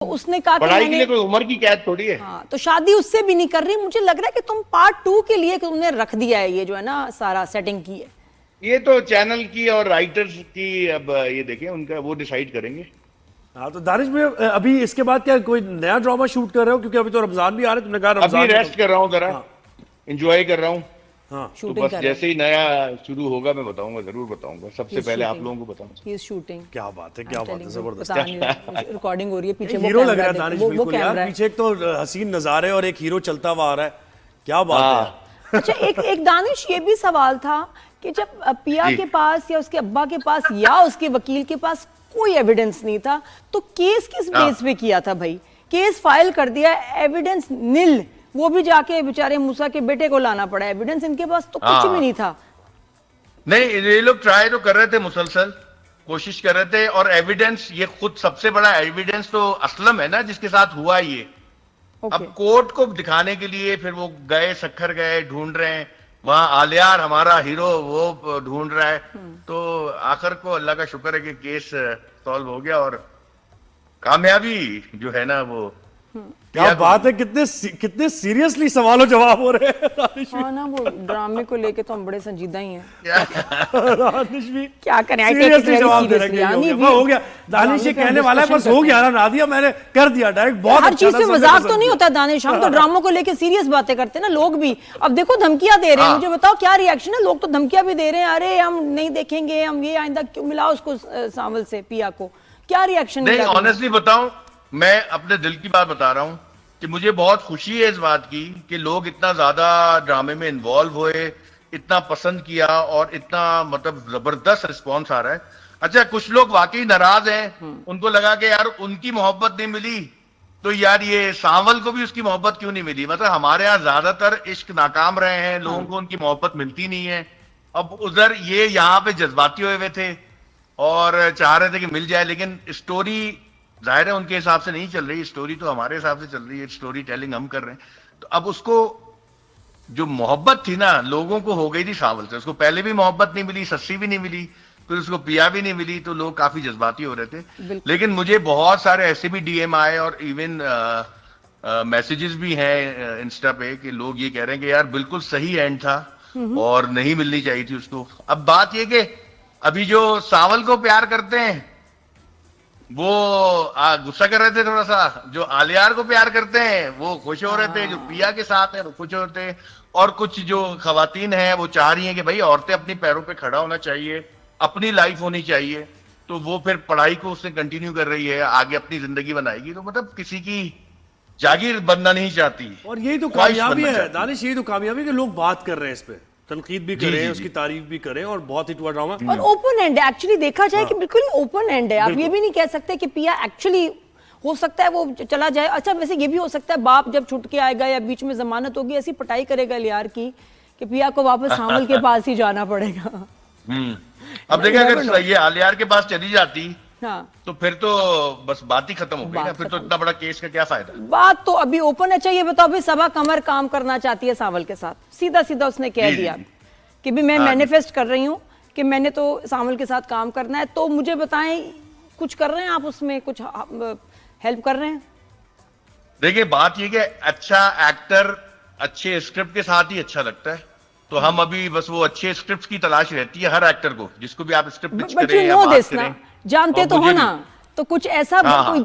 तो उसने कहा कि पढ़ाई के लिए कोई उम्र की कैद थोड़ी है। हाँ, तो शादी उससे भी नहीं कर रही। मुझे लग रहा है कि तुम पार्ट 2 के लिए तुमने रख दिया है, ये जो है ना सारा सेटिंग की है। ये तो चैनल की और राइटर्स की, अब ये देखें उनका, वो डिसाइड करेंगे। हाँ, तो दानिश में अभी इसके बाद क्या कोई नया ड्रामा शूट कर रहे हो? क्योंकि अभी तो रमजान भी आ रहा है, तुमने कहा अभी रमजान रेस्ट कर रहा हूँ जरा, हाँ। एंजॉय कर रहा हूँ। हाँ, तो शूटिंग बस कर रहे जैसे ही नया शुरू होगा मैं बताऊंगा, जरूर बताऊंगा, सबसे पहले आप लोगों को बताऊंगा। He is shooting. क्या बात है, क्या बात है, जबरदस्त। रिकॉर्डिंग हो रही है पीछे, वो हीरो लग कैमरा रहा है देखो, दानिश वो बिल्कुल यार। कैमरा है। पीछे एक तो हसीन नजारे और एक हीरो चलता हुआ आ रहा है, क्या बात है यार। अच्छा, एक दानिश ये भी सवाल था कि जब पिया जी। के पास या उसके अब्बा के पास या उसके वकील के पास कोई एविडेंस नहीं था, तो केस किस बेस पे किया था भाई? केस फाइल कर दिया, एविडेंस निल, वो भी जाके बेचारे मूसा के बेटे को लाना पड़ा। एविडेंस इनके पास तो कुछ भी नहीं था। नहीं, ये लोग ट्राई तो कर रहे थे, मुसलसल कोशिश कर रहे थे। और एविडेंस, ये खुद सबसे बड़ा एविडेंस तो असलम है ना, जिसके साथ हुआ ये। अब कोर्ट को दिखाने के लिए फिर वो गए, सखर गए, ढूंढ रहे हैं वहां। आलियार हमारा हीरो वो ढूंढ रहा है। तो आखिर को अल्लाह का शुक्र है कि केस सॉल्व हो गया और कामयाबी जो है ना वो। क्या बात है, कितने सीरियसली सवालों जवाब हो रहे हैं दानिश हाँ ना, वो ड्रामे को लेके तो हम बड़े संजीदा ही हैं। दानिश भी क्या करें, सीरियसली जवाब दे रहे हैं। हो गया दानिश, ये कहने वाला है बस हो गया ना नादिया, मैंने कर दिया डायरेक्ट। बहुत हर चीज पे मजाक तो नहीं होता दानिश, हम तो ड्रामों को लेके सीरियस बातें करते हैं ना। लोग भी अब देखो धमकियां दे रहे हैं। मुझे बताओ क्या रिएक्शन है? लोग तो धमकियां भी दे रहे हैं, अरे हम नहीं देखेंगे, हम ये आइंदा क्यों मिलाओ उसको सांवल से पिया को। क्या रिएक्शन? नहीं, ऑनेस्टली बताऊं, मैं अपने दिल की बात बता रहा हूं कि मुझे बहुत खुशी है इस बात की कि लोग इतना ज्यादा ड्रामे में इन्वॉल्व हुए, इतना पसंद किया और इतना मतलब जबरदस्त रिस्पॉन्स आ रहा है। अच्छा, कुछ लोग वाकई नाराज हैं, उनको लगा कि यार उनकी मोहब्बत नहीं मिली तो यार ये सांवल को भी उसकी मोहब्बत क्यों नहीं मिली। मतलब हमारे यहाँ ज्यादातर इश्क नाकाम रहे हैं, लोगों को उनकी मोहब्बत मिलती नहीं है। अब उधर ये यहाँ पे जज्बाती हुए थे और चाह रहे थे कि मिल जाए, लेकिन स्टोरी जाहिर है उनके हिसाब से नहीं चल रही, स्टोरी तो हमारे हिसाब से चल रही है। स्टोरी टेलिंग हम कर रहे हैं। तो अब उसको जो मोहब्बत थी ना लोगों को हो गई थी सांवल से। उसको पहले भी मोहब्बत नहीं मिली, सस्सी भी नहीं मिली, फिर उसको पिया भी नहीं मिली, तो लोग काफी जज्बाती हो रहे थे। लेकिन मुझे बहुत सारे ऐसे भी डीएम आए और इवन मैसेजेस भी हैं इंस्टा पे कि लोग ये कह रहे हैं कि यार बिल्कुल सही एंड था और नहीं मिलनी चाहिए थी उसको। अब बात ये कि अभी जो सांवल को प्यार करते हैं वो गुस्सा कर रहे थे थोड़ा सा, जो आलियार को प्यार करते हैं वो खुश हो रहे थे, जो पिया के साथ है वो खुश हो रहे थे। और कुछ जो खवातीन हैं वो चाह रही हैं कि भाई औरतें अपनी पैरों पे खड़ा होना चाहिए, अपनी लाइफ होनी चाहिए। तो वो फिर पढ़ाई को उसने कंटिन्यू कर रही है, आगे अपनी जिंदगी बनाएगी। तो मतलब किसी की जागीर बनना नहीं चाहती। और यही तो कामयाबी है दानिश, यही तो कामयाबी कि लोग बात कर रहे हैं इस पे, तनकीद भी करें, उसकी तारीफ भी करें और बहुत हिट हुआ ड्रामा। और ओपन एंड है एक्चुअली, देखा जाए कि बिल्कुल ही ओपन एंड है। आप ये भी नहीं कह सकते कि पिया एक्चुअली, हो सकता है वो चला जाए। अच्छा, वैसे ये भी हो सकता है बाप जब छुट के आएगा या बीच में जमानत होगी, ऐसी पटाई करेगा लियार की कि पिया को वापस सांवल के पास ही जाना पड़ेगा। अब देखिए, अगर ये आलियार के पास चली जाती हाँ, तो फिर तो बस बात ही खत्म हो गई ना। फिर तो इतना बड़ा केस का क्या फायदा। बात तो अभी ओपन है। चाहिए बताओ, अभी सबा कमर काम करना चाहती है सांवल के साथ, सीधा सीधा उसने कह दिया कि भी मैं मैनिफेस्ट कर रही हूँ कि मैंने तो सांवल के साथ काम करना है। तो मुझे बताएं, कुछ कर रहे हैं आप उसमें, कुछ हेल्प कर रहे हैं? देखिए, बात ये कि अच्छा एक्टर अच्छे स्क्रिप्ट के साथ ही अच्छा लगता है। तो हम अभी बस वो अच्छे स्क्रिप्ट की तलाश रहती है हर एक्टर को, जिसको भी आप स्क्रिप्ट पिच करें या बात करें। जानते तो हो ना, तो कुछ ऐसा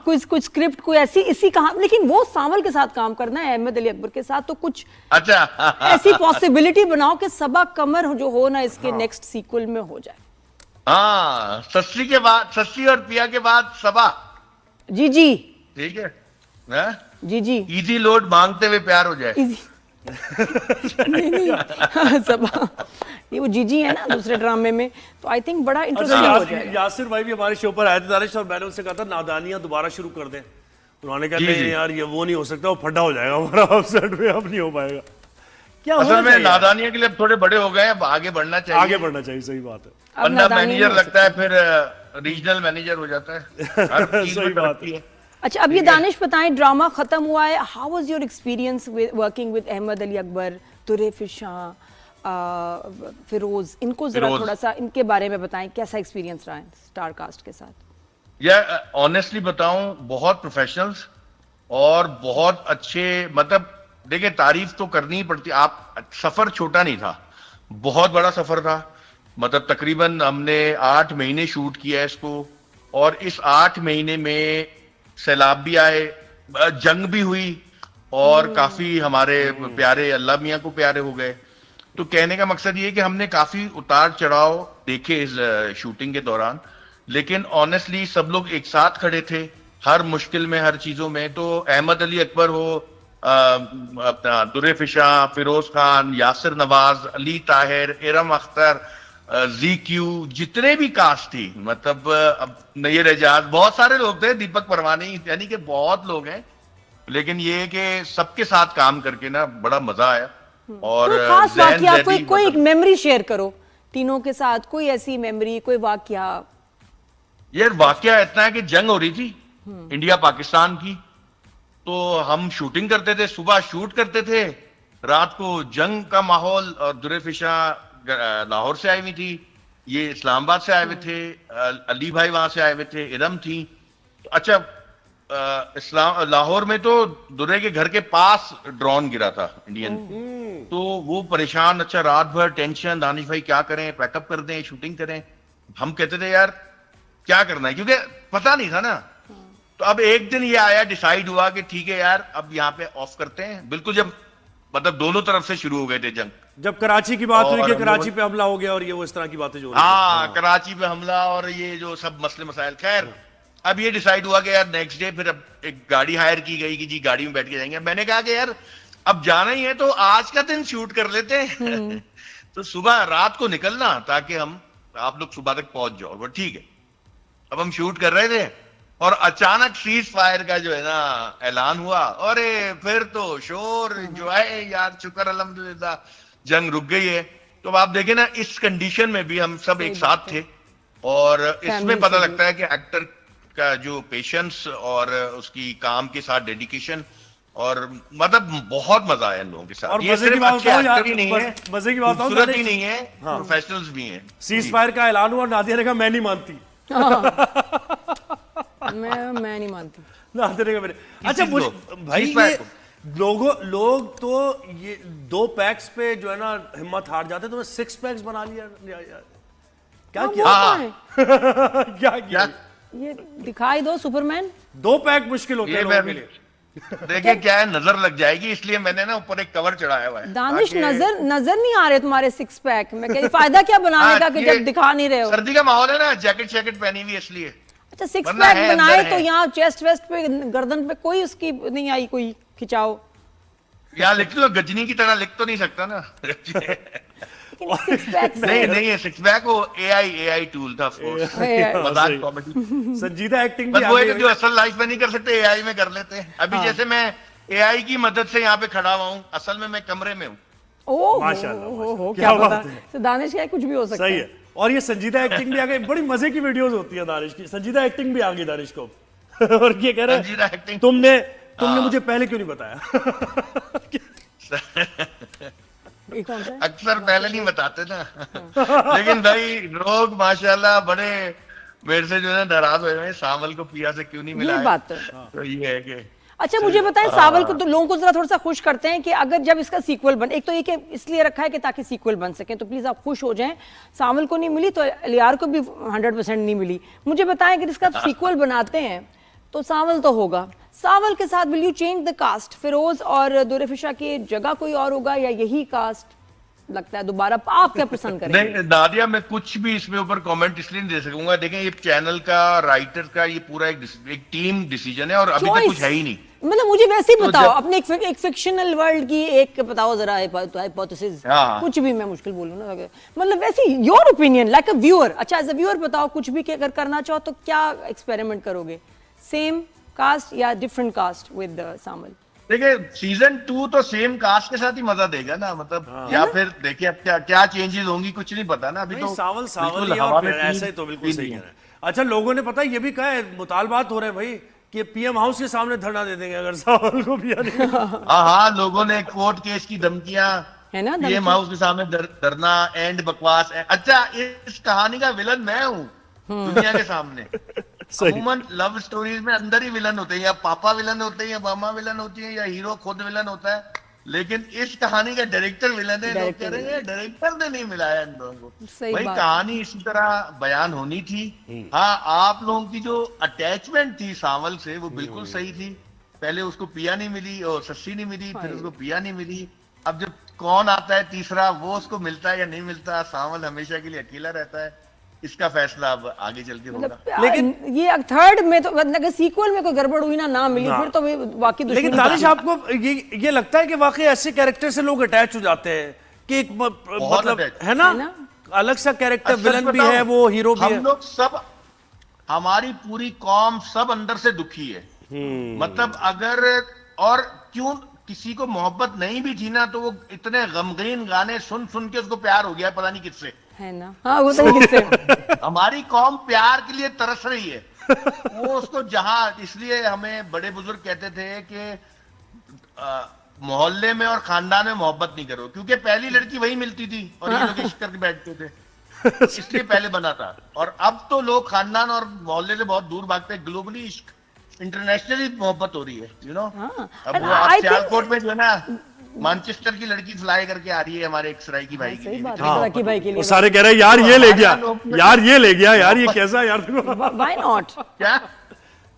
कुछ स्क्रिप्ट कोई ऐसी इसी कहा, लेकिन वो सांवल के साथ काम करना है, अहमद अली अकबर के साथ। तो कुछ अच्छा ऐसी पॉसिबिलिटी बनाओ कि सबा कमर जो हो ना इसके नेक्स्ट सीक्वल में हो जाए। हाँ, सस्सी के बाद, सस्सी और पिया के बाद सबा। जी जी, ठीक है जी जी, इजी लोड मांगते हुए प्यार हो जाए। नहीं सबा, ये वो जीजी है ना दूसरे ड्रामे में, तो आई थिंक बड़ा इंटरेस्टिंग हो जाएगा। यासिर भाई भी हमारे शो पर आए थे दानिश, और मैंने उनसे कहा था नादानियां दोबारा शुरू कर दें। उन्होंने कहा नहीं यार ये वो नहीं हो सकता, वो फड्डा हो जाएगा हमारा, अपसेट में अब नहीं हो पाएगा। क्या असल में नादानियां के लिए थोड़े बड़े हो गए, अब आगे बढ़ना चाहिए। आगे बढ़ना चाहिए, सही बात है। वरना मैनेजर लगता है फिर रीजनल मैनेजर हो जाता है। सही बात है। अच्छा, अब ये दानिश बताएं, ड्रामा खत्म हुआ है, how was your experience working with Ahmed Ali Akbar, तुरैफ शाह, फिरोज, इनको जरा थोड़ा सा इनके बारे में बताएं, कैसा एक्सपीरियंस रहा है स्टार कास्ट के साथ? या ऑनेस्टली बताऊं, बहुत प्रोफेशनल्स और बहुत अच्छे, मतलब देखिए तारीफ तो करनी ही पड़ती। आप, सफर छोटा नहीं था, बहुत बड़ा सफर था। मतलब तकरीबन हमने 8 महीने शूट किया है इसको, और इस 8 महीने में सैलाब भी आए, जंग भी हुई, और काफी हमारे प्यारे अल्लाह मियां को प्यारे हो गए। तो कहने का मकसद ये है कि हमने काफी उतार चढ़ाव देखे इस शूटिंग के दौरान, लेकिन ऑनेस्टली सब लोग एक साथ खड़े थे हर मुश्किल में, हर चीजों में। तो अहमद अली अकबर हो, अपना दुर्रे फिशा, फिरोज खान, यासिर नवाज, अली ताहिर, इरम अख्तर, जी-क्यू, जितने भी कास्ट थी, मतलब अब नैयर एजाज, बहुत सारे लोग थे, दीपक परवानी, यानी कि बहुत लोग हैं। लेकिन ये है कि सबके साथ काम करके ना बड़ा मजा आया। और कोई खास जैन वाकया, जैदी, कोई एक मतलब, मेमोरी शेयर करो तीनों के साथ, कोई ऐसी मेमोरी, कोई वाकया। यार वाकया इतना है कि जंग हो रही थी इंडिया पाकिस्तान की, तो हम शूटिंग करते थे, सुबह शूट करते थे, रात को जंग का माहौल। और दुर्रे फिशा लाहौर से आई हुई थी, ये इस्लामाबाद से आए हुए थे, अली भाई वहां से आए हुए थे, इरम थी। अच्छा, लाहौर में तो दुर्रे के घर के पास ड्रोन गिरा था इंडियन, तो वो परेशान। अच्छा, रात भर टेंशन, दानिश भाई क्या करें, पैकअप कर दें, शूटिंग करें। हम कहते थे यार क्या करना है, क्योंकि पता नहीं था ना। तो अब एक दिन ये आया, डिसाइड हुआ कि ठीक है यार, अब यहाँ पे ऑफ करते हैं। बिल्कुल जब मतलब दोनों तरफ से शुरू हो गए थे जंग, जब कराची की बात हुई और कि हम कराची लोग- पे हमला हो गया और ये वो इस तरह की बातें जो हो रही थी। हाँ, कराची पे हमला और ये जो सब मसले मसाइल। खैर, अब ये डिसाइड हुआ कि यार नेक्स्ट डे फिर अब एक गाड़ी हायर की गई कि जी गाड़ी में बैठ के जाएंगे। मैंने कहा कि यार अब जाना ही है तो आज का दिन शूट कर लेते हैं। तो सुबह रात को निकलना, ताकि हम, आप लोग सुबह तक पहुंच जाओ। वो ठीक है। अब हम शूट कर रहे थे और अचानक सीज फायर का जो है ना ऐलान हुआ, और फिर तो शोर, एंजॉय, यार शुक्र अल्हम्दुलिल्लाह जंग रुक गई है। तो अब आप देखें ना, इस कंडीशन में भी हम सब एक साथ थे, और इसमें पता लगता है कि एक्टर का जो पेशेंस और उसकी काम के साथ डेडिकेशन, और मतलब बहुत मजा आया इन लोगों के साथ। और ये मजे की सिर्फ बात अच्छे बताऊं यार, एक्टर ही नहीं है, मजे की बात बताऊं, खूबसूरत ही दानिश, नहीं है, प्रोफेशनल्स भी हैं। सीज फायर का ऐलान हुआ, नादिया ने कहा मैं नहीं मानती। मैं नहीं मानती। नादिया ने कहा मेरे। अच्छा चीज मुझे को? भाई, सीज फायर ये लोग तो ये 2 पैक्स पे जो है ना हिम्मत हार जाते, तो 6 पैक्स बना लिया यार। क्या हाँ, किया? वो हाँ। तो है। क्या किया? ये दिखाई दो सुपरमैन। 2 पैक मुश्किल होते हैं ये लोगों के मैं लिए। देखिए क्या है, नजर लग जाएगी, इसलिए मैंने ना ऊपर एक कवर चढ़ाया हुआ है। दानिश, ताकि- नजर नहीं आ रहे तुम्हारे 6 पैक। मैं कह रही, फायदा क्या बनाने का कि ये जब दिखा नहीं रहे हो। सर्दी का माहौल है ना, जैकेट पहनी हुई है इसलिए। अच्छा, 6 वरना पैक है, बनाए अंदर तो है। यहाँ चेस्ट वेस्ट पे, गर्दन पे कोई उसकी नहीं आई, कोई खिंचाव। यहाँ लिख लो, गजनी की तरह लिख तो नहीं सकता ना। लेकिन 6 पैक नहीं है, 6 पैक वो एआई टूल था, ऑफ कोर्स। मजाक, सही। कॉमेडी। संजीदा एक्टिंग बस भी आ वो है गई कि जो असल लाइफ में नहीं कर सकते, एआई में कर लेते हैं। अभी जैसे मैं एआई की मदद से यहाँ पे खड़ा हुआ हूँ, असल में मैं कमरे में हूँ। ओह माशाल्लाह, हो, क्या क्या बात पता। है। तो दानिश क्या, कुछ भी हो सकता सही है। है। और ये संजीदा एक्टिंग भी आ गई, बड़ी मजे की वीडियोस होती है दानिश की। संजीदा एक्टिंग भी आ गई दानिश को। और ये कह रहे संजीदा हैं एक्टिंग। तुमने मुझे पहले क्यों नहीं बताया? ये कौन सा है? अक्सर पहले नहीं बताते ना। लेकिन भाई लोग माशाल्लाह बड़े मेरे से जो है नाराज हुए हैं, सावल को पिया से क्यों नहीं मिला ये है। बात तो। तो ये है कि अच्छा, मुझे बताएं, सावल को तो लोगों को जरा थोड़ा सा खुश करते हैं कि अगर जब इसका सीक्वल बन, एक तो ये कि इसलिए रखा है कि ताकि सीक्वल बन सके, तो प्लीज आप खुश हो जाएं। सावल को नहीं मिली तो अलियार को भी 100% नहीं मिली। मुझे बताएं कि इसका सीक्वल बनाते हैं तो सावल तो होगा। सावल के साथ will you change the caste? Firoz और दुर्रे फिशा की जगह कोई और होगा या यही कास्ट लगता है दोबारा? आप क्या पसंद करेंगे? नहीं नादिया, मैं कुछ भी इसमें ऊपर कमेंट इसलिए नहीं दे सकूंगा। देखें, ये चैनल का, राइटर का, ये पूरा एक टीम डिसीजन है, और अभी तक कुछ है ही नहीं। मतलब मुझे वैसे ही तो बताओ, जब- अपने एक फिक्शनल वर्ल्ड की एक बताओ जरा हाइपोथेसिस। हाँ। कुछ भी, मैं मुश्किल बोलूं ना, मतलब वैसे your opinion like a viewer. अच्छा, एज अ व्यूअर बताओ, कुछ भी कि अगर करना चाहो तो क्या एक्सपेरिमेंट करोगे? सेम कास्ट या डिफरेंट कास्ट विद सावल? देखिए, सीजन 2 तो सेम कास्ट के साथ ही मजा देगा ना, मतलब या फिर देखिए अब क्या चेंजेस होंगी, कुछ नहीं पता ना अभी। नहीं, तो सावल बिल्कुल ही हवा और में ऐसे ही तो बिल्कुल सही कह रहे हैं। अच्छा, लोगों ने पता है ये भी कहा है, मुतालबात हो रहे हैं भाई कि पीएम हाउस के सामने धरना दे देंगे अगर सावल को पिया नहीं। हाँ, लोगों ने कोर्ट केस की धमकियां, है ना, पीएम हाउस के सामने धरना, एंड बकवास। अच्छा, इस कहानी का विलन मैं हूँ दुनिया के सामने। सही। अमूमन लव स्टोरीज में अंदर ही विलन होते हैं, या पापा विलन होते हैं, या मामा विलन होती है, या हीरो खुद विलन होता है। लेकिन इस कहानी का डायरेक्टर विलन है। लोग कह रहे हैं डायरेक्टर ने नहीं मिलाया इन लोगों को। सही भाई बात। कहानी इसी तरह बयान होनी थी। हाँ, आप लोगों की जो अटैचमेंट थी सांवल से वो बिल्कुल सही थी। पहले उसको पिया नहीं मिली और सस्सी नहीं मिली, फिर उसको पिया नहीं मिली। अब जब कौन आता है तीसरा, वो उसको मिलता है या नहीं मिलता, सांवल हमेशा के लिए अकेला रहता है। इसका फैसला अब आगे चल के होगा। मतलब लेकिन ये थर्ड में तो अगर सीक्वल में कोई गड़बड़ हुई ना मिली फिर तो वाकई दुश्मनी। लेकिन दानिश आपको ये लगता है कि वाकई ऐसे कैरेक्टर से लोग अटैच हो जाते हैं कि एक मतलब attach। है ना, अलग सा कैरेक्टर, विलन भी है वो, हीरो भी है। हम लोग सब, हमारी पूरी कौम सब अंदर से दुखी है। मतलब अगर और क्यों किसी को मोहब्बत नहीं भी थी ना, तो वो इतने गमगीन गाने सुन सुन के उसको प्यार हो गया पता नहीं किससे, है ना। हाँ, वो तो किससे। हमारी कौम प्यार के लिए तरस रही है। वो उसको जहां, इसलिए हमें बड़े बुजुर्ग कहते थे कि मोहल्ले में और खानदान में मोहब्बत नहीं करो, क्योंकि पहली लड़की वही मिलती थी और ये लोग इश्क करके बैठते थे, इसलिए पहले बना था। और अब तो लोग खानदान और मोहल्ले से बहुत दूर भागते हैं। ग्लोबली इश्क, इंटरनेशनली मोहब्बत हो रही है, यू नो। अब वो आप सियालकोट में जो है ना, मैनचेस्टर की लड़की फ्लाई करके आ रही है हमारे एक सराइकी भाई के सही लिए। बात है, सराइकी भाई के वो लिए। सारे कह रहे हैं यार ये ले गया, यार ये ले गया, यार ये कैसा यार। Why not. क्या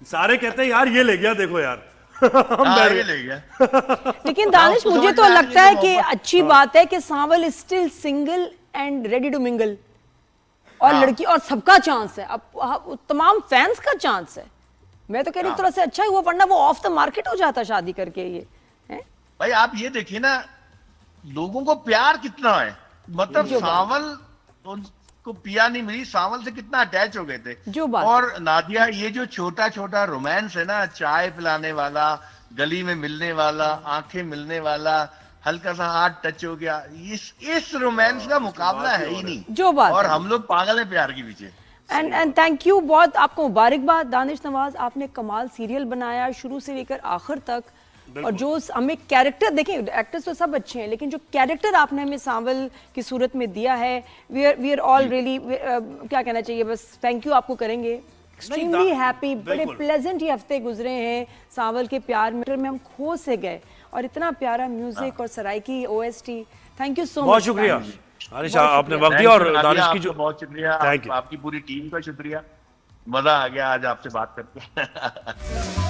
सारे कहते हैं यार ये ले गया, देखो यार। हाँ, ये ले गया। लेकिन दानिश, उसको मुझे समझ तो में आ लगता रही है है कि मोहब्बत। अच्छी बात है कि Sanwal is still single and ready to mingle, और लड़की और सबका चांस है। अब तमाम फैंस का चांस है। मैं तो कह रही हूँ, थोड़ा से अच्छा ही हुआ, वरना वो ऑफ द मार्केट हो जाता शादी करके। ये है भाई आप ये देखिए ना, लोगों को प्यार कितना है। मतलब सांवल को पिया नहीं मिली, सांवल से कितना अटैच हो गए थे। जो बात और नादिया, ये जो छोटा छोटा रोमांस है ना, चाय पिलाने वाला, गली में मिलने वाला, आंखें मिलने वाला, हल्का सा हाथ टच हो गया, इस रोमांस का मुकाबला है ही नहीं। जो बात और है। हम लोग पागल हैं प्यार के पीछे। एंड थैंक यू, बहुत आपको मुबारकबाद दानिश नवाज। आपने कमाल सीरियल बनाया शुरू से लेकर आखिर तक, और जो हमें कैरेक्टर, देखिए एक्टर्स तो सब अच्छे हैं, लेकिन जो कैरेक्टर आपने हमें सांवल की सूरत में दिया है, वी आर ऑल रियली, क्या कहना चाहिए, बस थैंक यू आपको करेंगे। एक्सट्रीमली हैप्पी, बड़े प्लेजेंट ये हफ्ते गुजरे हैं सांवल के प्यार में हम खो से गए, और इतना प्यारा म्यूजिक और Saraiki OST। Thank you so much. बहुत शुक्रिया दानिश, आपने वक्त दिया। और दानिश की जो, बहुत शुक्रिया, थैंक यू। आपकी पूरी टीम का शुक्रिया। मजा आ गया आज आपसे बात करके।